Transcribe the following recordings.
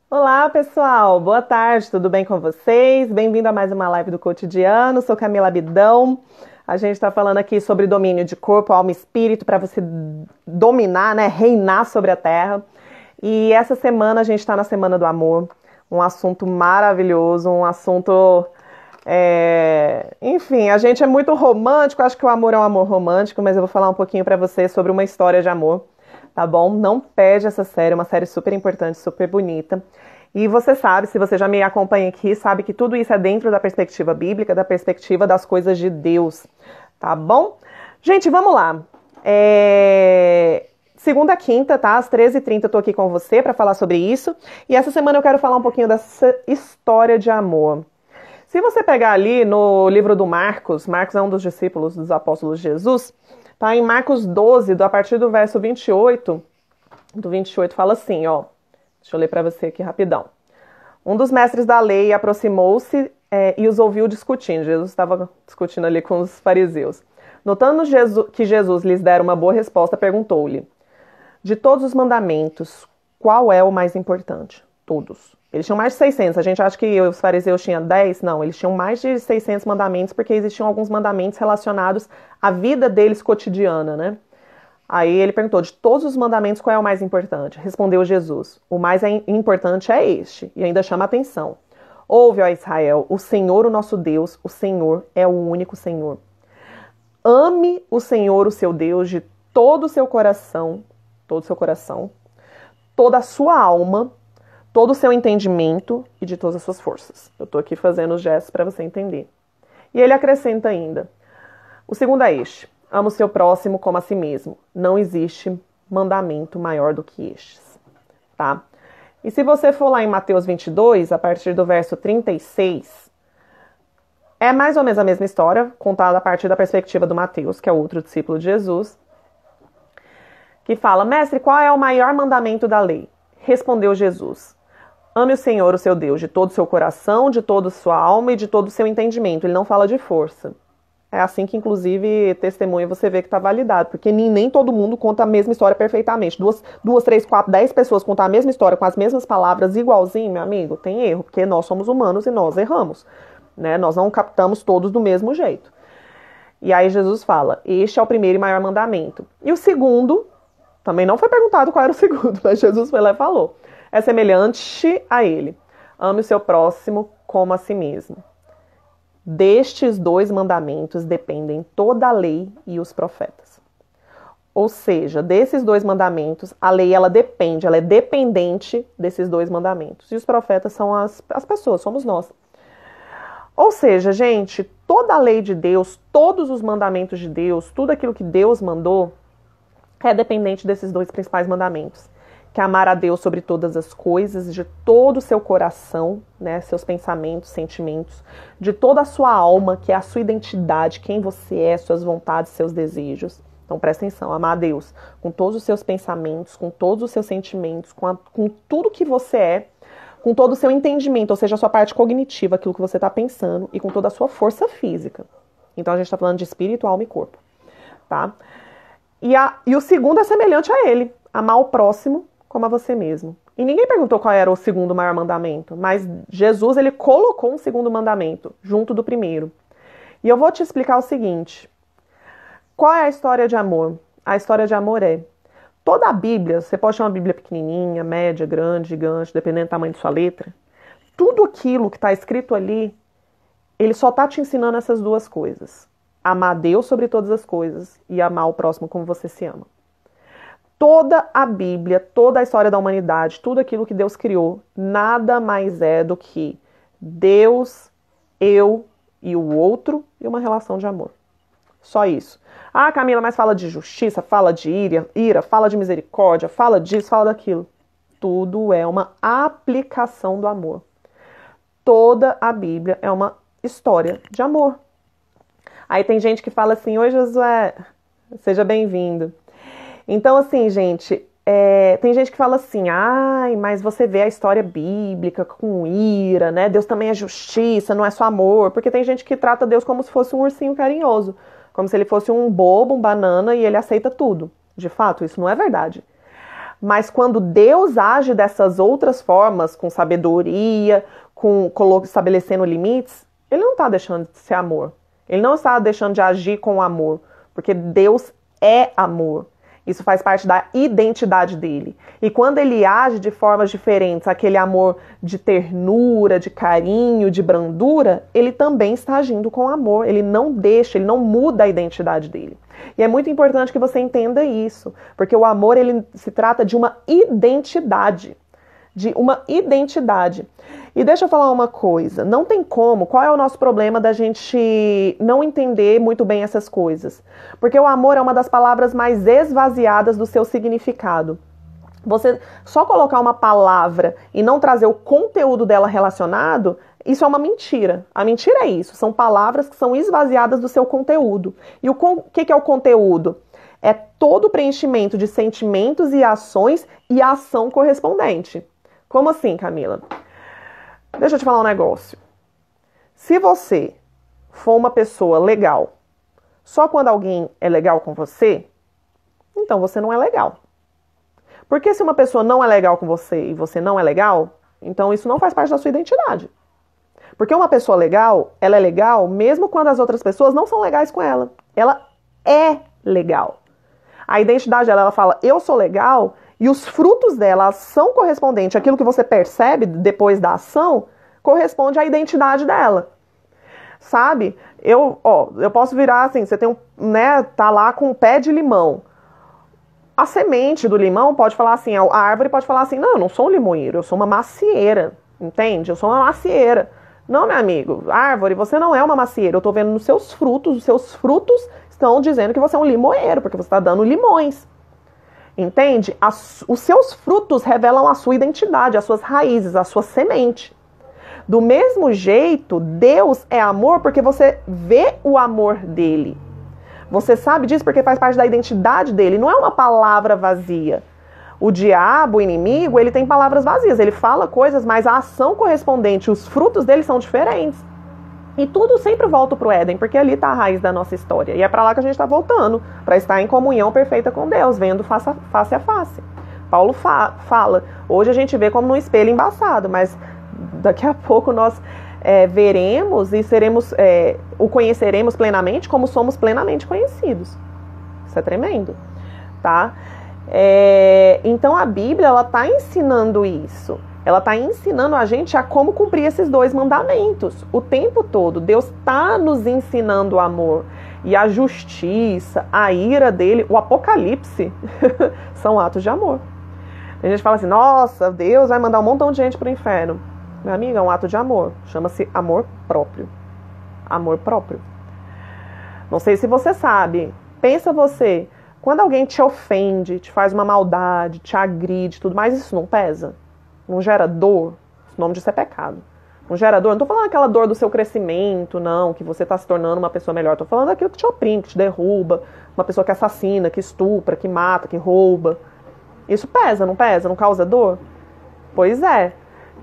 Olá, pessoal! Boa tarde, tudo bem com vocês? Bem-vindo a mais uma live do Cotidiano. Sou Camila Abidão. A gente está falando aqui sobre domínio de corpo, alma e espírito para você dominar, né? Reinar sobre a terra. E essa semana a gente está na Semana do Amor. Um assunto maravilhoso, um assunto. Enfim, a gente é muito romântico, acho que o amor é um amor romântico, mas eu vou falar um pouquinho para você sobre uma história de amor. Tá bom? Não perde essa série, uma série super importante, super bonita. E você sabe, se você já me acompanha aqui, sabe que tudo isso é dentro da perspectiva bíblica, da perspectiva das coisas de Deus. Tá bom? Gente, vamos lá. Segunda a quinta, tá? Às 13h30 eu tô aqui com você para falar sobre isso. E essa semana eu quero falar um pouquinho dessa história de amor. Se você pegar ali no livro do Marcos, Marcos é um dos discípulos dos apóstolos de Jesus, tá? Em Marcos 12, a partir do verso 28, do 28 fala assim, ó. Deixa eu ler para você aqui rapidão. Um dos mestres da lei aproximou-se e os ouviu discutindo. Jesus estava discutindo ali com os fariseus. Notando que Jesus lhes dera uma boa resposta, perguntou-lhe: de todos os mandamentos, qual é o mais importante? Todos. Eles tinham mais de 600. A gente acha que os fariseus tinham 10. Não, eles tinham mais de 600 mandamentos, porque existiam alguns mandamentos relacionados à vida deles cotidiana, né? Aí ele perguntou, de todos os mandamentos, qual é o mais importante? Respondeu Jesus, o mais importante é este, e ainda chama atenção. Ouve, ó Israel, o Senhor, o nosso Deus, o Senhor é o único Senhor. Ame o Senhor, o seu Deus, de todo o seu coração, toda a sua alma, todo o seu entendimento e de todas as suas forças. Eu estou aqui fazendo os gestos para você entender. E ele acrescenta ainda, o segundo é este, ama o seu próximo como a si mesmo. Não existe mandamento maior do que estes, tá? E se você for lá em Mateus 22, a partir do verso 36, é mais ou menos a mesma história, contada a partir da perspectiva do Mateus, que é outro discípulo de Jesus, que fala, mestre, qual é o maior mandamento da lei? Respondeu Jesus, ame o Senhor, o seu Deus, de todo o seu coração, de toda a sua alma e de todo o seu entendimento. Ele não fala de força. É assim que, inclusive, testemunha você vê que está validado, porque nem todo mundo conta a mesma história perfeitamente. Duas, três, quatro, 10 pessoas contar a mesma história com as mesmas palavras igualzinho, meu amigo, tem erro, porque nós somos humanos e nós erramos, né? Nós não captamos todos do mesmo jeito. E aí Jesus fala, este é o primeiro e maior mandamento. E o segundo, também não foi perguntado qual era o segundo, mas Jesus foi lá e falou, é semelhante a ele, ame o seu próximo como a si mesmo. Destes dois mandamentos dependem toda a lei e os profetas. Ou seja, desses dois mandamentos, a lei ela é dependente desses dois mandamentos. E os profetas são as pessoas, somos nós. Ou seja, gente, toda a lei de Deus, todos os mandamentos de Deus, tudo aquilo que Deus mandou, é dependente desses dois principais mandamentos. Que é amar a Deus sobre todas as coisas, de todo o seu coração, né, seus pensamentos, sentimentos, de toda a sua alma, que é a sua identidade, quem você é, suas vontades, seus desejos. Então presta atenção, amar a Deus com todos os seus pensamentos, com todos os seus sentimentos, com tudo que você é, com todo o seu entendimento, ou seja, a sua parte cognitiva, aquilo que você está pensando, e com toda a sua força física. Então a gente está falando de espírito, alma e corpo. Tá? E o segundo é semelhante a ele, amar o próximo como a você mesmo. E ninguém perguntou qual era o segundo maior mandamento, mas Jesus, ele colocou um segundo mandamento, junto do primeiro. E eu vou te explicar o seguinte, qual é a história de amor? A história de amor é, toda a Bíblia, você pode chamar uma Bíblia pequenininha, média, grande, gigante, dependendo do tamanho de sua letra, tudo aquilo que está escrito ali, ele só está te ensinando essas duas coisas. Amar a Deus sobre todas as coisas e amar o próximo como você se ama. Toda a Bíblia, toda a história da humanidade, tudo aquilo que Deus criou, nada mais é do que Deus, eu e o outro e uma relação de amor. Só isso. Ah, Camila, mas fala de justiça, fala de ira, fala de misericórdia, fala disso, fala daquilo. Tudo é uma aplicação do amor. Toda a Bíblia é uma história de amor. Aí tem gente que fala assim, oi Josué, seja bem-vindo. Então, assim, gente, tem gente que fala assim, ai, mas você vê a história bíblica com ira, né? Deus também é justiça, não é só amor. Porque tem gente que trata Deus como se fosse um ursinho carinhoso. Como se ele fosse um bobo, um banana, e ele aceita tudo. De fato, isso não é verdade. Mas quando Deus age dessas outras formas, com sabedoria, estabelecendo limites, ele não está deixando de ser amor. Ele não está deixando de agir com amor, porque Deus é amor. Isso faz parte da identidade dele. E quando ele age de formas diferentes, aquele amor de ternura, de carinho, de brandura, ele também está agindo com amor. Ele não deixa, ele não muda a identidade dele. E é muito importante que você entenda isso, porque o amor, ele se trata de uma identidade. De uma identidade. E deixa eu falar uma coisa, não tem como, qual é o nosso problema da gente não entender muito bem essas coisas? Porque o amor é uma das palavras mais esvaziadas do seu significado. Você só colocar uma palavra e não trazer o conteúdo dela relacionado, isso é uma mentira. A mentira é isso, são palavras que são esvaziadas do seu conteúdo. E o que é o conteúdo? É todo o preenchimento de sentimentos e ações e a ação correspondente. Como assim, Camila? Deixa eu te falar um negócio. Se você for uma pessoa legal só quando alguém é legal com você, então você não é legal. Porque se uma pessoa não é legal com você e você não é legal, então isso não faz parte da sua identidade. Porque uma pessoa legal, ela é legal mesmo quando as outras pessoas não são legais com ela. Ela é legal. A identidade dela, ela fala, eu sou legal, e os frutos dela, a ação correspondente, aquilo que você percebe depois da ação, corresponde à identidade dela. Sabe? Eu posso virar assim, você tem tá lá com um pé de limão. A semente do limão pode falar assim, a árvore pode falar assim, não, eu não sou um limoeiro, eu sou uma macieira, entende? Eu sou uma macieira. Não, meu amigo, árvore, você não é uma macieira, eu tô vendo nos seus frutos, os seus frutos estão dizendo que você é um limoeiro, porque você está dando limões. Entende? Os seus frutos revelam a sua identidade, as suas raízes, a sua semente. Do mesmo jeito, Deus é amor porque você vê o amor dele. Você sabe disso porque faz parte da identidade dele, não é uma palavra vazia. O diabo, o inimigo, ele tem palavras vazias, ele fala coisas, mas a ação correspondente, os frutos dele são diferentes. E tudo sempre volta pro Éden, porque ali está a raiz da nossa história. E é para lá que a gente está voltando, para estar em comunhão perfeita com Deus, vendo face a face. Paulo fala, hoje a gente vê como num espelho embaçado, mas daqui a pouco nós veremos e o conheceremos plenamente como somos plenamente conhecidos. Isso é tremendo, tá? Então a Bíblia, ela está ensinando isso. Ela está ensinando a gente a como cumprir esses 2 mandamentos. O tempo todo, Deus está nos ensinando o amor. E a justiça, a ira dele, o apocalipse, são atos de amor. A gente fala assim, nossa, Deus vai mandar um montão de gente para o inferno. Meu amigo, é um ato de amor. Chama-se amor próprio. Amor próprio. Não sei se você sabe. Pensa você, quando alguém te ofende, te faz uma maldade, te agride, tudo mais, isso não pesa? Não gera dor? O nome disso é pecado. Não gera dor? Não tô falando aquela dor do seu crescimento, não, que você tá se tornando uma pessoa melhor. Tô falando daquilo que te oprime, que te derruba. Uma pessoa que assassina, que estupra, que mata, que rouba. Isso pesa, não pesa? Não causa dor? Pois é.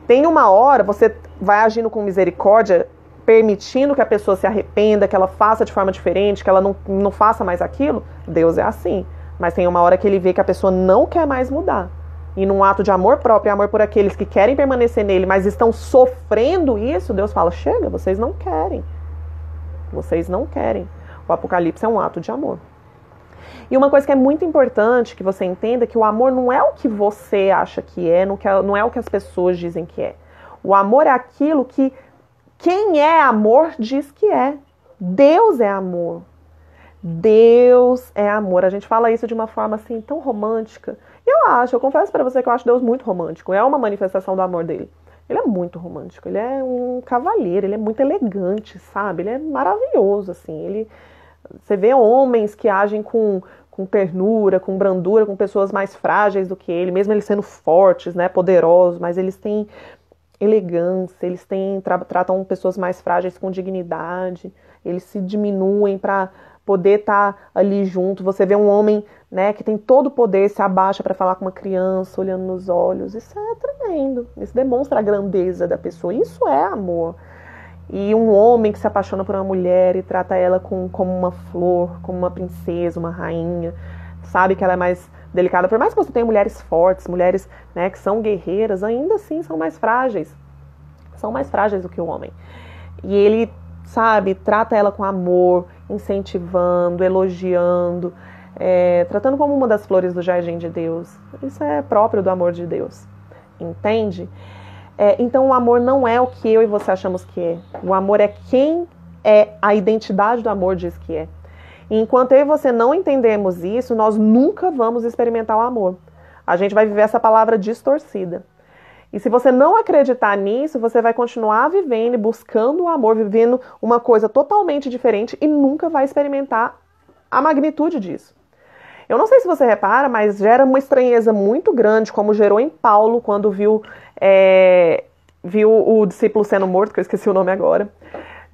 Tem uma hora, você vai agindo com misericórdia, permitindo que a pessoa se arrependa, que ela faça de forma diferente, que ela não faça mais aquilo. Deus é assim. Mas tem uma hora que ele vê que a pessoa não quer mais mudar. E num ato de amor próprio, amor por aqueles que querem permanecer nele, mas estão sofrendo isso, Deus fala, chega, vocês não querem. Vocês não querem. O Apocalipse é um ato de amor. E uma coisa que é muito importante que você entenda, que o amor não é o que você acha que é, não é o que as pessoas dizem que é. O amor é aquilo que quem é amor diz que é. Deus é amor. Deus é amor. A gente fala isso de uma forma assim tão romântica. Eu confesso pra você que eu acho Deus muito romântico. É uma manifestação do amor dele. Ele é muito romântico, ele é um cavalheiro, ele é muito elegante, sabe? Ele é maravilhoso, assim. Você vê homens que agem com ternura, com brandura, com pessoas mais frágeis do que ele, mesmo eles sendo fortes, né, poderosos, mas eles têm elegância, eles tratam pessoas mais frágeis com dignidade, eles se diminuem para poder estar ali junto. Você vê um homem, né, que tem todo o poder, se abaixa para falar com uma criança, olhando nos olhos. Isso é tremendo. Isso demonstra a grandeza da pessoa. Isso é amor. E um homem que se apaixona por uma mulher e trata ela como uma flor, como uma princesa, uma rainha, sabe que ela é mais delicada. Por mais que você tenha mulheres fortes, mulheres, né, que são guerreiras, ainda assim são mais frágeis. São mais frágeis do que o homem. E ele, sabe, trata ela com amor, incentivando, elogiando, tratando como uma das flores do jardim de Deus. Isso é próprio do amor de Deus. Entende? Então o amor não é o que eu e você achamos que é. O amor é quem a identidade do amor diz que é. E enquanto eu e você não entendemos isso, nós nunca vamos experimentar o amor. A gente vai viver essa palavra distorcida. E se você não acreditar nisso, você vai continuar vivendo e buscando o amor, vivendo uma coisa totalmente diferente e nunca vai experimentar a magnitude disso. Eu não sei se você repara, mas gera uma estranheza muito grande, como gerou em Paulo, quando viu o discípulo sendo morto, que eu esqueci o nome agora.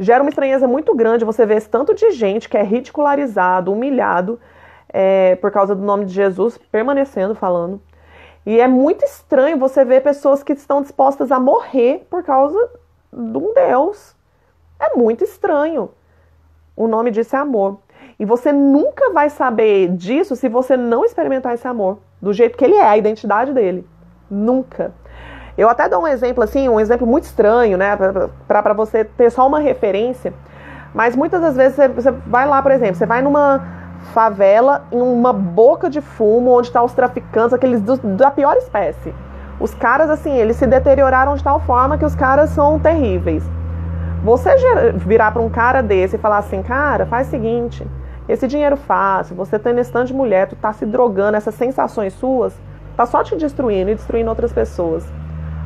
Gera uma estranheza muito grande você ver esse tanto de gente que é ridicularizado, humilhado, por causa do nome de Jesus, permanecendo falando. E é muito estranho você ver pessoas que estão dispostas a morrer por causa de um Deus. É muito estranho. O nome disso é amor. E você nunca vai saber disso se você não experimentar esse amor. Do jeito que ele é, a identidade dele. Nunca. Eu até dou um exemplo assim, um exemplo muito estranho, né? Pra você ter só uma referência. Mas muitas das vezes você vai lá, por exemplo, você vai numa favela, em uma boca de fumo, onde estão os traficantes, aqueles da pior espécie. Os caras, assim, eles se deterioraram de tal forma que os caras são terríveis. Você virar para um cara desse e falar assim, cara, faz o seguinte, esse dinheiro fácil, você tem esse tanto de mulher, tu tá se drogando, essas sensações suas, tá só te destruindo e destruindo outras pessoas.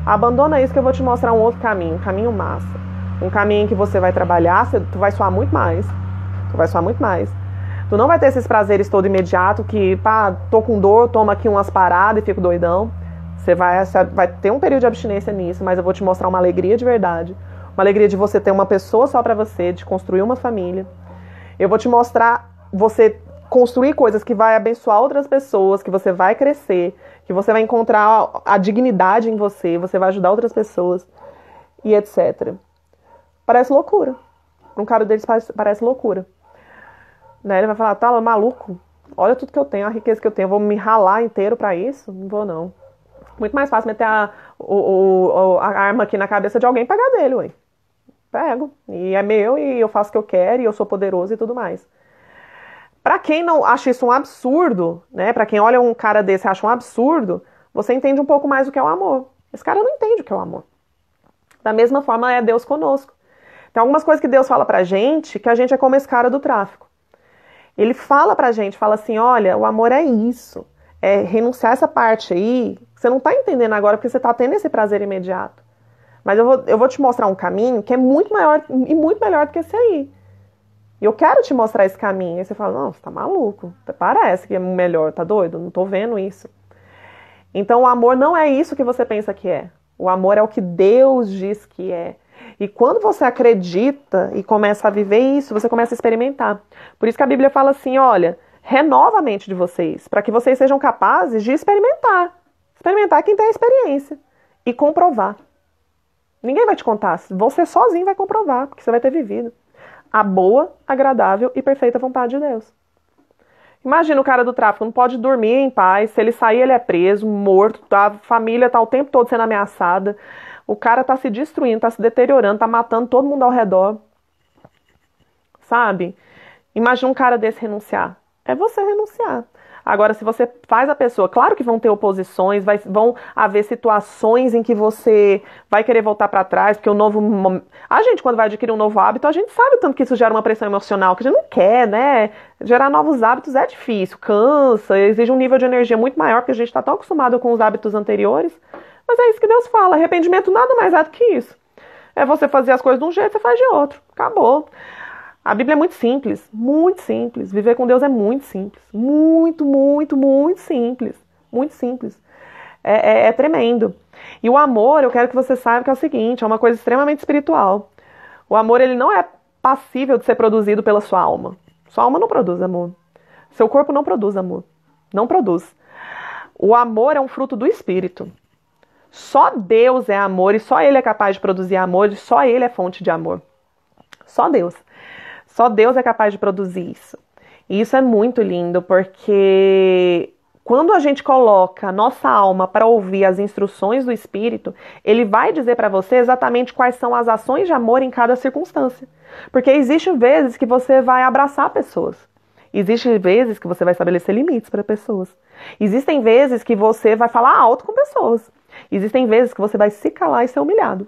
Abandona isso que eu vou te mostrar um outro caminho, um caminho massa. Um caminho em que você vai trabalhar, tu vai suar muito mais. Tu vai suar muito mais. Tu não vai ter esses prazeres todo imediato que, pá, tô com dor, toma aqui umas paradas e fico doidão. Você vai ter um período de abstinência nisso, mas eu vou te mostrar uma alegria de verdade. Uma alegria de você ter uma pessoa só pra você, de construir uma família. Eu vou te mostrar você construir coisas que vai abençoar outras pessoas, que você vai crescer, que você vai encontrar a dignidade em você, você vai ajudar outras pessoas e etc. Parece loucura. Um cara deles parece loucura. Né? Ele vai falar, tá maluco? Olha tudo que eu tenho, a riqueza que eu tenho, eu vou me ralar inteiro pra isso? Não vou não. Muito mais fácil meter a arma aqui na cabeça de alguém e pegar dele, ué. Pego. E é meu, e eu faço o que eu quero, e eu sou poderoso e tudo mais. Pra quem não acha isso um absurdo, né? Pra quem olha um cara desse e acha um absurdo, você entende um pouco mais o que é o amor. Esse cara não entende o que é o amor. Da mesma forma é Deus conosco. Tem algumas coisas que Deus fala pra gente, que a gente é como esse cara do tráfico. Ele fala pra gente, fala assim, olha, o amor é isso. É renunciar essa parte aí, você não tá entendendo agora porque você tá tendo esse prazer imediato. Mas eu vou te mostrar um caminho que é muito maior e muito melhor do que esse aí. E eu quero te mostrar esse caminho. Aí você fala, não, você tá maluco. Parece que é melhor, tá doido? Não tô vendo isso. Então o amor não é isso que você pensa que é. O amor é o que Deus diz que é. E quando você acredita e começa a viver isso, você começa a experimentar. Por isso que a Bíblia fala assim, olha, renova a mente de vocês, para que vocês sejam capazes de experimentar. Experimentar quem tem a experiência. E comprovar. Ninguém vai te contar. Você sozinho vai comprovar, porque você vai ter vivido a boa, agradável e perfeita vontade de Deus. Imagina o cara do tráfico, não pode dormir em paz, se ele sair ele é preso, morto, a família tá o tempo todo sendo ameaçada, o cara tá se destruindo, tá se deteriorando, tá matando todo mundo ao redor. Sabe? Imagina um cara desse renunciar. É você renunciar. Agora, se você faz a pessoa, claro que vão ter oposições, vão haver situações em que você vai querer voltar para trás, porque o novo... A gente, quando vai adquirir um novo hábito, a gente sabe o tanto que isso gera uma pressão emocional, que a gente não quer, né? Gerar novos hábitos é difícil, cansa, exige um nível de energia muito maior, porque a gente está tão acostumado com os hábitos anteriores. Mas é isso que Deus fala, arrependimento nada mais é do que isso. É você fazer as coisas de um jeito, você faz de outro. Acabou. A Bíblia é muito simples, muito simples. Viver com Deus é muito simples. Muito, muito, muito simples. Muito simples. É tremendo. E o amor, eu quero que você saiba que é o seguinte, é uma coisa extremamente espiritual. O amor, ele não é passível de ser produzido pela sua alma. Sua alma não produz amor. Seu corpo não produz amor. Não produz. O amor é um fruto do Espírito. Só Deus é amor e só Ele é capaz de produzir amor e só Ele é fonte de amor. Só Deus. Só Deus é capaz de produzir isso. E isso é muito lindo, porque Quando a gente coloca a nossa alma para ouvir as instruções do Espírito, ele vai dizer para você exatamente quais são as ações de amor em cada circunstância. Porque existem vezes que você vai abraçar pessoas. Existem vezes que você vai estabelecer limites para pessoas. Existem vezes que você vai falar alto com pessoas. Existem vezes que você vai se calar e ser humilhado.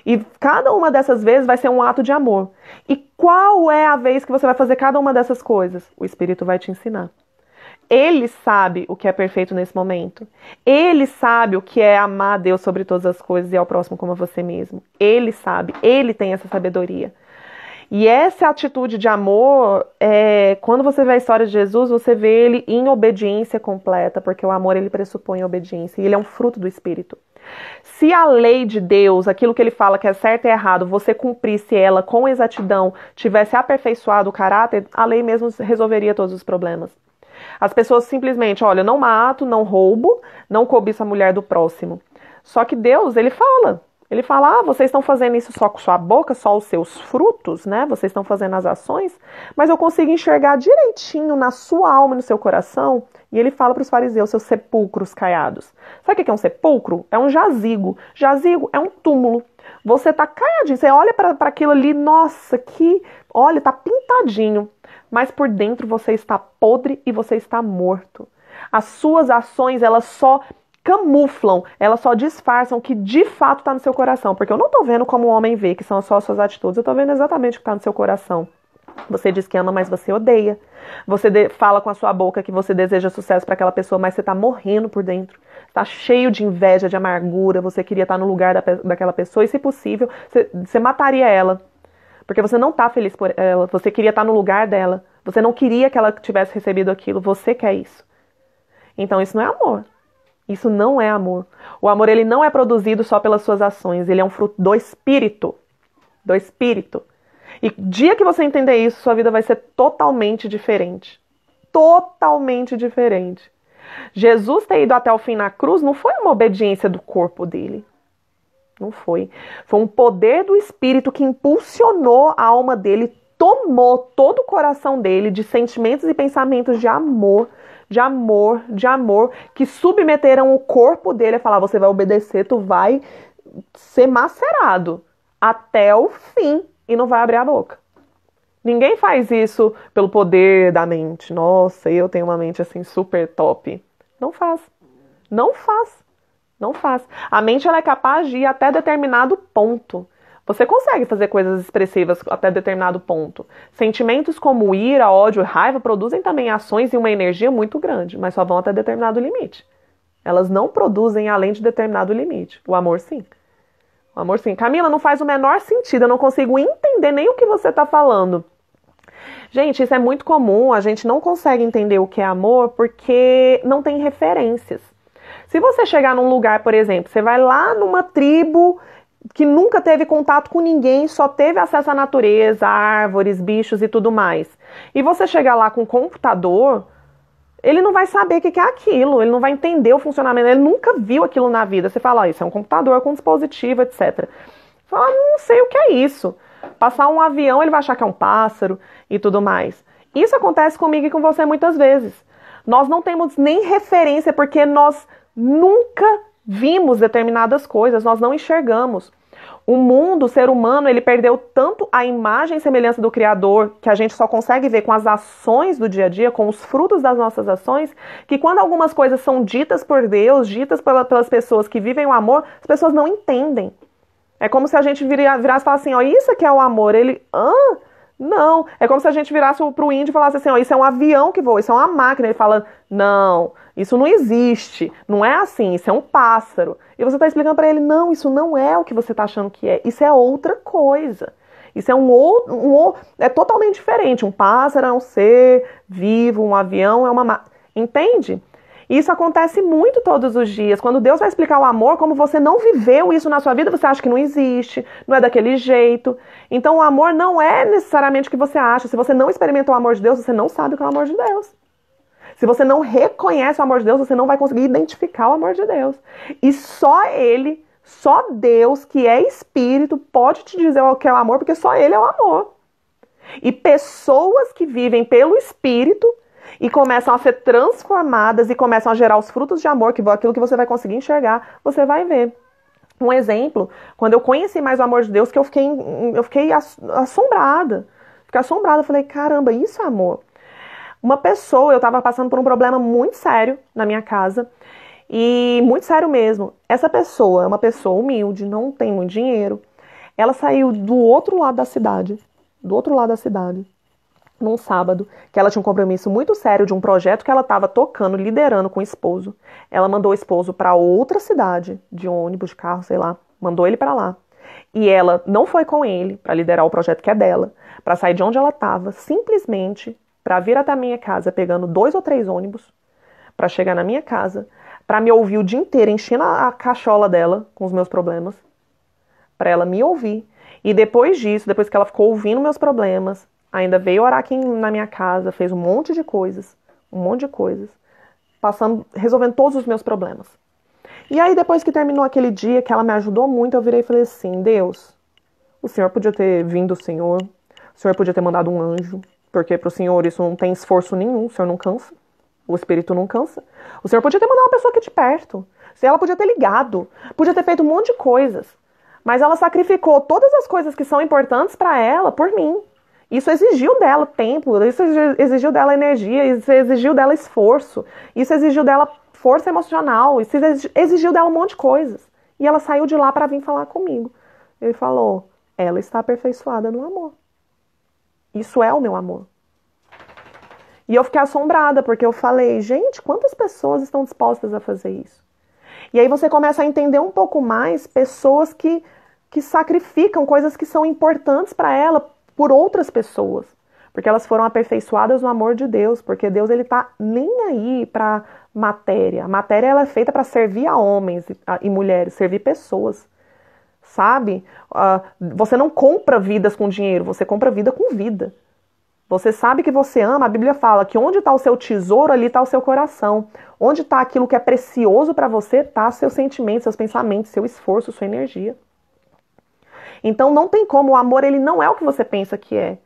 E cada uma dessas vezes vai ser um ato de amor. E qual é a vez que você vai fazer cada uma dessas coisas? O Espírito vai te ensinar. Ele sabe o que é perfeito nesse momento. Ele sabe o que é amar a Deus sobre todas as coisas e ao próximo como a você mesmo. Ele sabe, ele tem essa sabedoria. E essa atitude de amor, quando você vê a história de Jesus, você vê ele em obediência completa, porque o amor ele pressupõe obediência e ele é um fruto do Espírito. Se a lei de Deus, aquilo que ele fala que é certo e errado, você cumprisse ela com exatidão, tivesse aperfeiçoado o caráter, a lei mesmo resolveria todos os problemas. As pessoas simplesmente, olha, não mato, não roubo, não cobiço a mulher do próximo. Só que Deus, ele fala, vocês estão fazendo isso só com sua boca, só os seus frutos, né? Vocês estão fazendo as ações, mas eu consigo enxergar direitinho na sua alma e no seu coração. E ele fala para os fariseus, seus sepulcros caiados. Sabe o que é um sepulcro? É um jazigo. Jazigo é um túmulo. Você tá caiadinho, você olha para aquilo ali, nossa, olha, tá pintadinho. Mas por dentro você está podre e você está morto. As suas ações, elas só camuflam, elas só disfarçam o que de fato está no seu coração. Porque eu não estou vendo como o homem vê, que são só as suas atitudes. Eu estou vendo exatamente o que está no seu coração. Você diz que ama, mas você odeia. Você fala com a sua boca que você deseja sucesso para aquela pessoa, mas você está morrendo por dentro. Está cheio de inveja, de amargura. Você queria estar no lugar daquela pessoa e, se possível, você mataria ela. Porque você não está feliz por ela. Você queria estar no lugar dela. Você não queria que ela tivesse recebido aquilo. Você quer isso. Então isso não é amor. Isso não é amor. O amor ele não é produzido só pelas suas ações. Ele é um fruto do Espírito. Do Espírito. E dia que você entender isso, sua vida vai ser totalmente diferente. Totalmente diferente. Jesus ter ido até o fim na cruz não foi uma obediência do corpo dele. Não foi. Foi um poder do Espírito que impulsionou a alma dele, tomou todo o coração dele de sentimentos e pensamentos de amor, que submeteram o corpo dele a falar, você vai obedecer, tu vai ser macerado até o fim e não vai abrir a boca. Ninguém faz isso pelo poder da mente. Nossa, eu tenho uma mente assim super top. Não faz. Não faz. Não faz. A mente ela é capaz de ir até determinado ponto. Você consegue fazer coisas expressivas até determinado ponto. Sentimentos como ira, ódio e raiva produzem também ações e uma energia muito grande, mas só vão até determinado limite. Elas não produzem além de determinado limite. O amor, sim. O amor, sim. Camila, não faz o menor sentido. Eu não consigo entender nem o que você está falando. Gente, isso é muito comum. A gente não consegue entender o que é amor porque não tem referências. Se você chegar num lugar, por exemplo, você vai lá numa tribo que nunca teve contato com ninguém, só teve acesso à natureza, árvores, bichos e tudo mais. E você chegar lá com um computador, ele não vai saber o que é aquilo, ele não vai entender o funcionamento, ele nunca viu aquilo na vida. Você fala, isso é um computador com dispositivo, etc. Você fala, não sei o que é isso. Passar um avião, ele vai achar que é um pássaro e tudo mais. Isso acontece comigo e com você muitas vezes. Nós não temos nem referência porque nós nunca vimos determinadas coisas, nós não enxergamos. O mundo, o ser humano, ele perdeu tanto a imagem e semelhança do Criador, que a gente só consegue ver com as ações do dia a dia, com os frutos das nossas ações, que quando algumas coisas são ditas por Deus, ditas pelas pessoas que vivem o amor, as pessoas não entendem. É como se a gente virasse e falasse assim, ó, isso aqui é o amor. Ele, não. É como se a gente virasse pro índio e falasse assim, ó, isso é um avião que voa, isso é uma máquina. Ele fala, não, isso não existe, não é assim, isso é um pássaro. E você está explicando para ele, não, isso não é o que você está achando que é, isso é outra coisa. Isso é é totalmente diferente. Um pássaro é um ser vivo, um avião é uma máquina. Entende? Isso acontece muito todos os dias. Quando Deus vai explicar o amor, como você não viveu isso na sua vida, você acha que não existe, não é daquele jeito. Então o amor não é necessariamente o que você acha. Se você não experimentou o amor de Deus, você não sabe o que é o amor de Deus. Se você não reconhece o amor de Deus, você não vai conseguir identificar o amor de Deus. E só Ele, só Deus, que é Espírito, pode te dizer o que é o amor, porque só Ele é o amor. E pessoas que vivem pelo Espírito e começam a ser transformadas e começam a gerar os frutos de amor, que aquilo que você vai conseguir enxergar, você vai ver. Um exemplo, quando eu conheci mais o amor de Deus, que eu fiquei assombrada. Fiquei assombrada, falei, caramba, isso é amor. Uma pessoa, eu estava passando por um problema muito sério na minha casa, e muito sério mesmo. Essa pessoa é uma pessoa humilde, não tem muito dinheiro. Ela saiu do outro lado da cidade, num sábado, que ela tinha um compromisso muito sério de um projeto que ela estava tocando, liderando com o esposo. Ela mandou o esposo para outra cidade, de ônibus, de carro, sei lá, mandou ele para lá. E ela não foi com ele para liderar o projeto que é dela, para sair de onde ela estava, simplesmente para vir até a minha casa, pegando 2 ou 3 ônibus, para chegar na minha casa, para me ouvir o dia inteiro, enchendo a cachola dela com os meus problemas, para ela me ouvir. E depois disso, depois que ela ficou ouvindo meus problemas, ainda veio orar aqui na minha casa, fez um monte de coisas, resolvendo todos os meus problemas. E aí, depois que terminou aquele dia, que ela me ajudou muito, eu virei e falei assim, Deus, o Senhor podia ter vindo o Senhor podia ter mandado um anjo, porque pro Senhor isso não tem esforço nenhum, o Senhor não cansa, o Espírito não cansa. O Senhor podia ter mandado uma pessoa aqui de perto, ela podia ter ligado, podia ter feito um monte de coisas, mas ela sacrificou todas as coisas que são importantes para ela por mim. Isso exigiu dela tempo, isso exigiu dela energia, isso exigiu dela esforço, isso exigiu dela força emocional, isso exigiu dela um monte de coisas. E ela saiu de lá para vir falar comigo. Ele falou, ela está aperfeiçoada no amor. Isso é o meu amor. E eu fiquei assombrada, porque eu falei, gente, quantas pessoas estão dispostas a fazer isso? E aí você começa a entender um pouco mais pessoas que sacrificam coisas que são importantes para ela por outras pessoas. Porque elas foram aperfeiçoadas no amor de Deus, porque Deus ele tá nem aí para matéria. A matéria ela é feita para servir a homens e mulheres, servir pessoas. Sabe? Você não compra vidas com dinheiro, você compra vida com vida. Você sabe que você ama, a Bíblia fala que onde está o seu tesouro, ali está o seu coração. Onde está aquilo que é precioso para você, está seus sentimentos, seus pensamentos, seu esforço, sua energia. Então não tem como, o amor ele não é o que você pensa que é.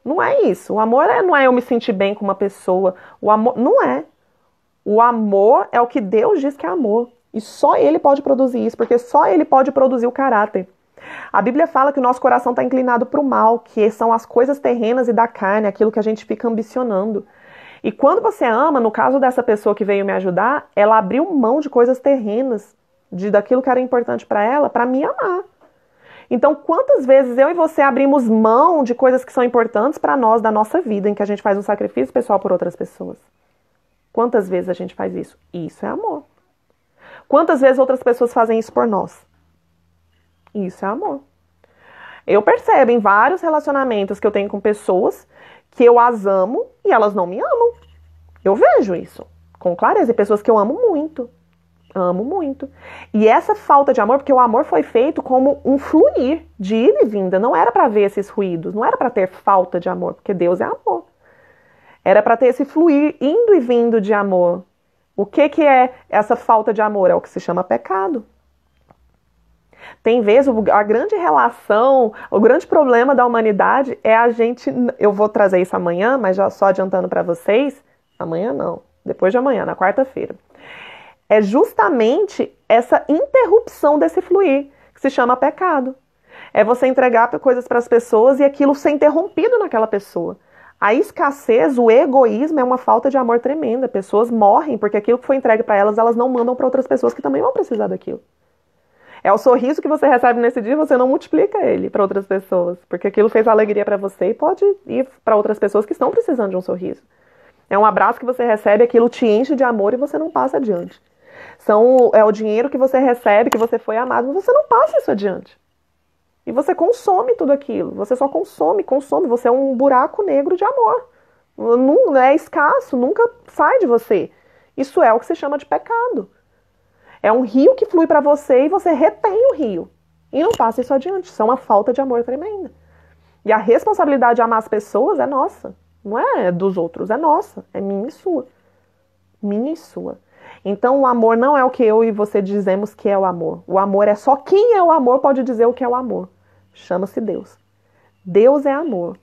Não é isso. O amor não é eu me sentir bem com uma pessoa. O amor não é. O amor é o que Deus diz que é amor. E só Ele pode produzir isso, porque só Ele pode produzir o caráter. A Bíblia fala que o nosso coração está inclinado para o mal, que são as coisas terrenas e da carne, aquilo que a gente fica ambicionando. E quando você ama, no caso dessa pessoa que veio me ajudar, ela abriu mão de coisas terrenas, daquilo que era importante para ela, para me amar. Então, quantas vezes eu e você abrimos mão de coisas que são importantes para nós, da nossa vida, em que a gente faz um sacrifício pessoal por outras pessoas? Quantas vezes a gente faz isso? Isso é amor. Quantas vezes outras pessoas fazem isso por nós? Isso é amor. Eu percebo em vários relacionamentos que eu tenho com pessoas que eu as amo e elas não me amam. Eu vejo isso com clareza. E pessoas que eu amo muito. Amo muito. E essa falta de amor, porque o amor foi feito como um fluir de ida e vinda. Não era para ver esses ruídos. Não era para ter falta de amor, porque Deus é amor. Era para ter esse fluir indo e vindo de amor. O que é essa falta de amor? É o que se chama pecado. Tem vezes, a grande relação, o grande problema da humanidade é a gente... Eu vou trazer isso amanhã, mas já só adiantando para vocês. Amanhã não, depois de amanhã, na quarta-feira. É justamente essa interrupção desse fluir, que se chama pecado. É você entregar coisas para as pessoas e aquilo ser interrompido naquela pessoa. A escassez, o egoísmo é uma falta de amor tremenda. Pessoas morrem porque aquilo que foi entregue para elas, elas não mandam para outras pessoas que também vão precisar daquilo. É o sorriso que você recebe nesse dia, você não multiplica ele para outras pessoas, porque aquilo fez alegria para você e pode ir para outras pessoas que estão precisando de um sorriso. É um abraço que você recebe, aquilo te enche de amor e você não passa adiante. É o dinheiro que você recebe, que você foi amado, mas você não passa isso adiante. E você consome tudo aquilo. Você só consome. Você é um buraco negro de amor. Não é escasso, nunca sai de você. Isso é o que se chama de pecado. É um rio que flui para você e você retém o rio. E não passa isso adiante. Isso é uma falta de amor tremenda. E a responsabilidade de amar as pessoas é nossa. Não é dos outros, é nossa. É minha e sua. Minha e sua. Então o amor não é o que eu e você dizemos que é o amor. O amor é só quem é o amor pode dizer o que é o amor. Chama-se Deus. Deus é amor.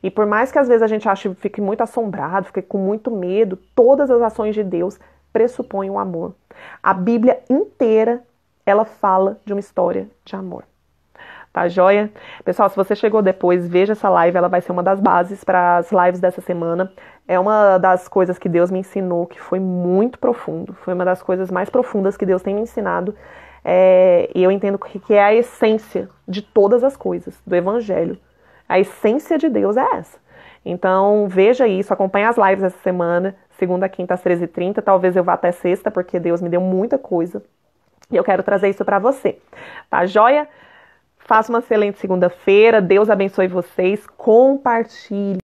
E por mais que às vezes a gente fique muito assombrado, fique com muito medo, todas as ações de Deus pressupõem o amor. A Bíblia inteira, ela fala de uma história de amor. Tá joia? Pessoal, se você chegou depois, veja essa live, ela vai ser uma das bases para as lives dessa semana. É uma das coisas que Deus me ensinou, que foi muito profundo. Foi uma das coisas mais profundas que Deus tem me ensinado. E eu entendo que é a essência de todas as coisas, do Evangelho. A essência de Deus é essa. Então, veja isso, acompanhe as lives essa semana, segunda, quinta, às 13h30. Talvez eu vá até sexta, porque Deus me deu muita coisa. E eu quero trazer isso para você. Tá joia? Faça uma excelente segunda-feira. Deus abençoe vocês. Compartilhe.